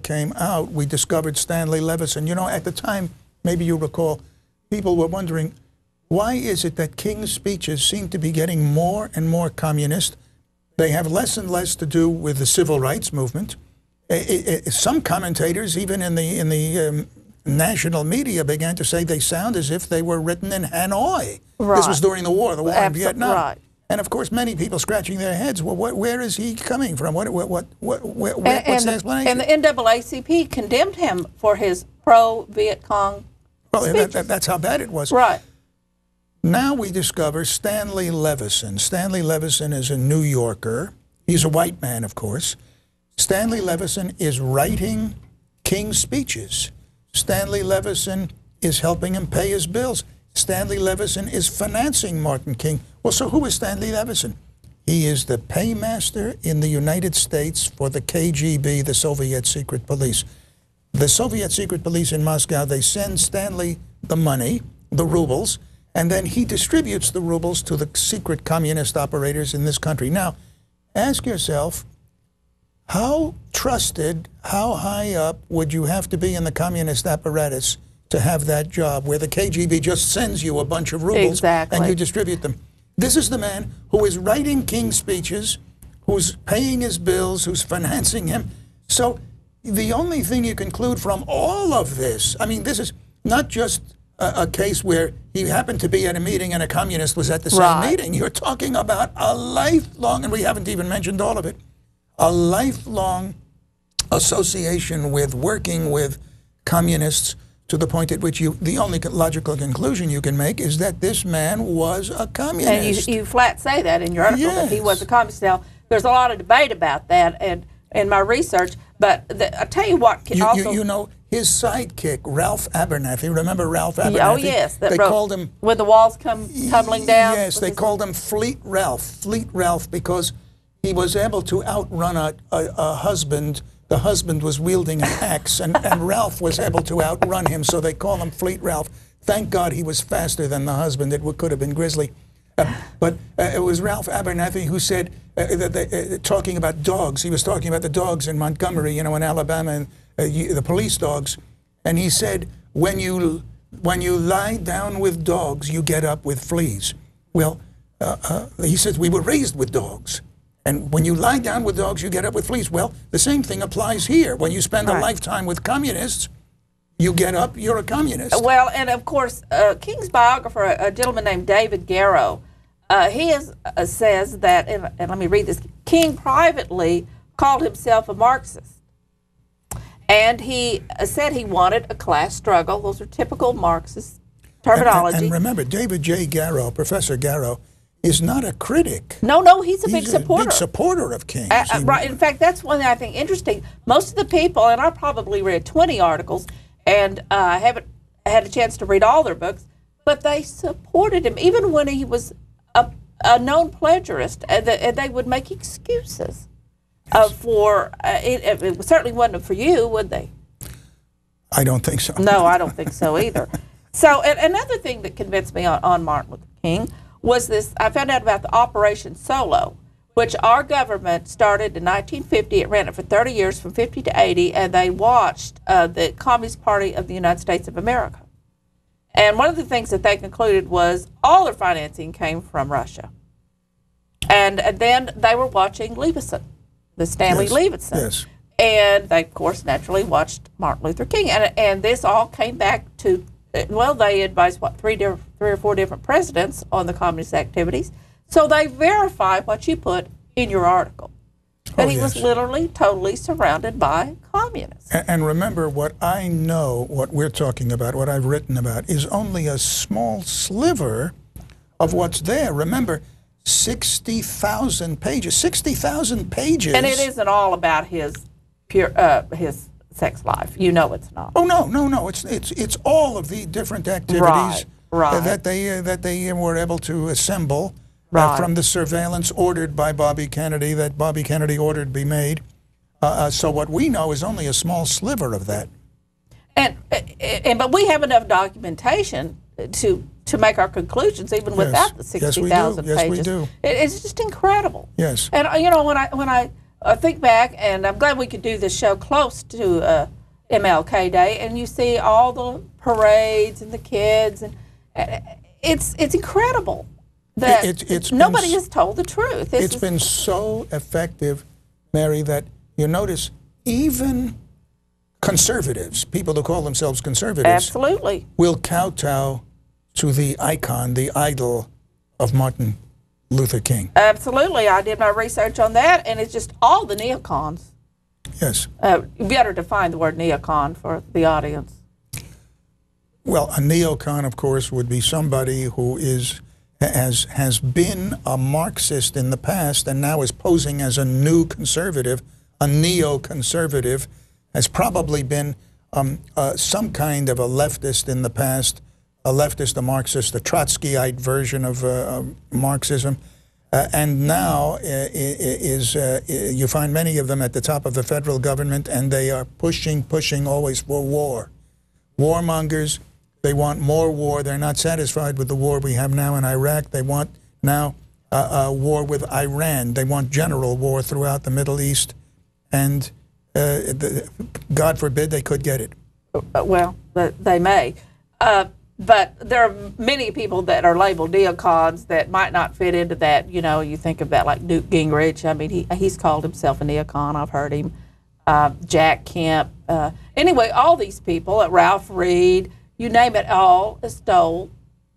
report came out, we discovered Stanley Levison. You know, at the time, maybe you recall, people were wondering, why is it that King's speeches seem to be getting more and more communist? They have less and less to do with the civil rights movement. Some commentators, even in the national media, began to say they sound as if they were written in Hanoi. Right. This was during the war in Vietnam. Right. And of course, many people scratching their heads. Well, where is he coming from? What's the explanation? And the NAACP condemned him for his pro-Viet Cong speeches. That's how bad it was. Right. Now we discover Stanley Levison. Stanley Levison is a New Yorker. He's a white man, of course. Stanley Levison is writing King's speeches. Stanley Levison is helping him pay his bills. Stanley Levison is financing Martin King. Well, so who is Stanley Levison? He is the paymaster in the United States for the KGB, the Soviet secret police. The Soviet secret police in Moscow, they send Stanley the money, the rubles, and then he distributes the rubles to the secret communist operators in this country. Now, ask yourself, how trusted, how high up would you have to be in the communist apparatus to have that job where the KGB just sends you a bunch of rubles and you distribute them? This is the man who is writing King's speeches, who's paying his bills, who's financing him. So the only thing you conclude from all of this, I mean, this is not just a case where he happened to be at a meeting and a communist was at the same meeting. You're talking about a lifelong, and we haven't even mentioned all of it, a lifelong association with working with communists, to the point at which the only logical conclusion you can make is that this man was a communist. And you flat say that in your article, that he was a communist. Now, there's a lot of debate about that and in my research, but I'll tell you what. You know, his sidekick, Ralph Abernathy, remember Ralph Abernathy? Oh, yes. They called him... When the walls come tumbling down? Yes, they called him Fleet Ralph, because he was able to outrun a husband. The husband was wielding an axe, and Ralph was able to outrun him, so they call him Fleet Ralph. Thank God he was faster than the husband. It could have been grisly. But it was Ralph Abernathy who said, talking about dogs, he was talking about the dogs in Montgomery, you know, in Alabama, and the police dogs, and he said, when you lie down with dogs, you get up with fleas. Well, he says, we were raised with dogs. And when you lie down with dogs, you get up with fleas. Well, the same thing applies here. When you spend a lifetime with communists, you get up, you're a communist. Well, and of course, King's biographer, a gentleman named David Garrow, he says that, and let me read this, King privately called himself a Marxist. And he said he wanted a class struggle. Those are typical Marxist terminology. And remember, David J. Garrow, Professor Garrow, is not a critic. No, he's a big supporter. Big supporter of King. Right. In fact, that's one thing I think interesting. Most of the people, and I probably read 20 articles, and haven't had a chance to read all their books, but they supported him even when he was a known plagiarist, and they would make excuses for it certainly wasn't for you, would they? I don't think so. No, I don't think so either. So another thing that convinced me on Martin Luther King was this. I found out about the Operation Solo, which our government started in 1950. It ran it for 30 years, from 50 to 80, and they watched the Communist Party of the United States of America. And one of the things that they concluded was all their financing came from Russia. And then they were watching Levison, the Stanley Levison. Yes. And they, of course, naturally watched Martin Luther King. And this all came back to, well, they advised, what, three or four different presidents on the communist activities. So they verify what you put in your article, that he was literally totally surrounded by communists. And remember, what I know, what we're talking about, what I've written about, is only a small sliver of what's there. Remember, 60,000 pages. 60,000 pages. And it isn't all about his his sex life. You know it's not. Oh no. It's all of the different activities that they were able to assemble from the surveillance ordered by Bobby Kennedy, that Bobby Kennedy ordered be made. So what we know is only a small sliver of that. But we have enough documentation to make our conclusions, even without the 60,000 pages. Yes, we do. It's just incredible. Yes. And you know, when I think back, and I'm glad we could do this show close to MLK Day, and you see all the parades and the kids, and it's incredible that nobody has told the truth. It's been so effective, Mary, that you notice even conservatives, people who call themselves conservatives, absolutely will kowtow to the icon, the idol of Martin Luther King. Absolutely. I did my research on that, and it's just all the neocons. Yes. You better define the word neocon for the audience. Well, a neocon, of course, would be somebody who has been a Marxist in the past and now is posing as a new conservative, a neoconservative, has probably been some kind of a leftist in the past, a leftist, a Marxist, a Trotskyite version of Marxism. And now you find many of them at the top of the federal government, and they are pushing always for war. Warmongers, they want more war. They're not satisfied with the war we have now in Iraq. They want now a war with Iran. They want general war throughout the Middle East. And God forbid they could get it. Well, they may. But there are many people that are labeled neocons that might not fit into that. You know, you think about like Newt Gingrich. I mean, he's called himself a neocon. I've heard him. Jack Kemp. Anyway, all these people, Ralph Reed, you name it, all stole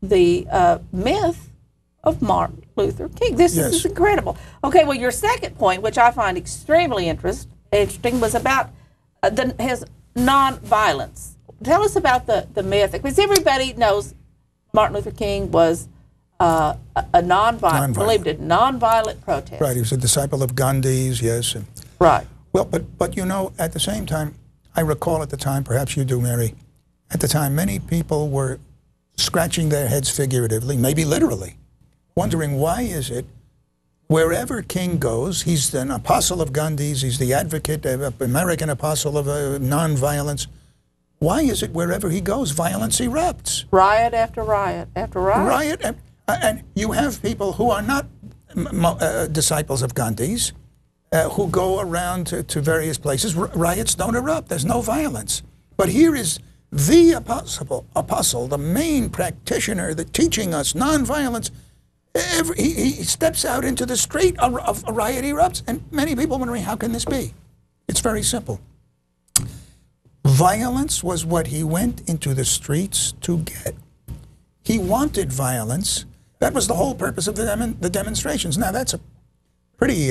the myth of Martin Luther King. This is incredible. Okay, well, your second point, which I find extremely interesting, was about his nonviolence. Tell us about the myth, because everybody knows Martin Luther King was a believed in nonviolent protest. Right, he was a disciple of Gandhi's, yes. Right. Well, but you know, at the same time, I recall at the time, perhaps you do, Mary, at the time many people were scratching their heads figuratively, maybe literally, wondering why is it wherever King goes, he's an apostle of Gandhi's, he's the advocate, American apostle of nonviolence. Why is it wherever he goes, violence erupts? Riot after riot after riot. Riot, and you have people who are not disciples of Gandhi's, who go around to various places. Riots don't erupt. There's no violence. But here is the apostle, the main practitioner, the teaching us nonviolence. He steps out into the street, a riot erupts, and many people wondering, how can this be? It's very simple. Violence was what he went into the streets to get. He wanted violence. That was the whole purpose of the demonstrations. Now, that's a pretty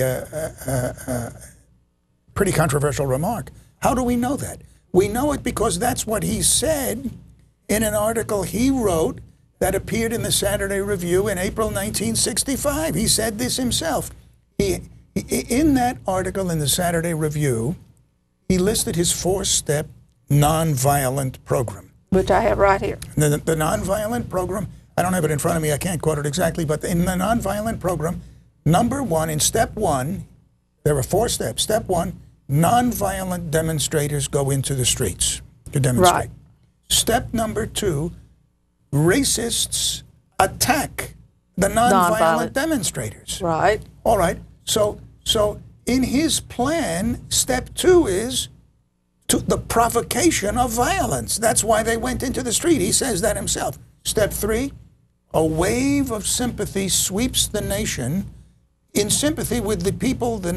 controversial remark. How do we know that? We know it because that's what he said in an article he wrote that appeared in the Saturday Review in April 1965. He said this himself. In that article in the Saturday Review, he listed his four-step nonviolent program. Which I have right here. The nonviolent program, I don't have it in front of me, I can't quote it exactly, but in the nonviolent program, number one, in step one, there are 4 steps. Step one, nonviolent demonstrators go into the streets to demonstrate. Right. Step number 2, racists attack the nonviolent demonstrators. Right. All right. So in his plan, step 2 is the provocation of violence. That's why they went into the street. He says that himself. Step 3, a wave of sympathy sweeps the nation in sympathy with the people, the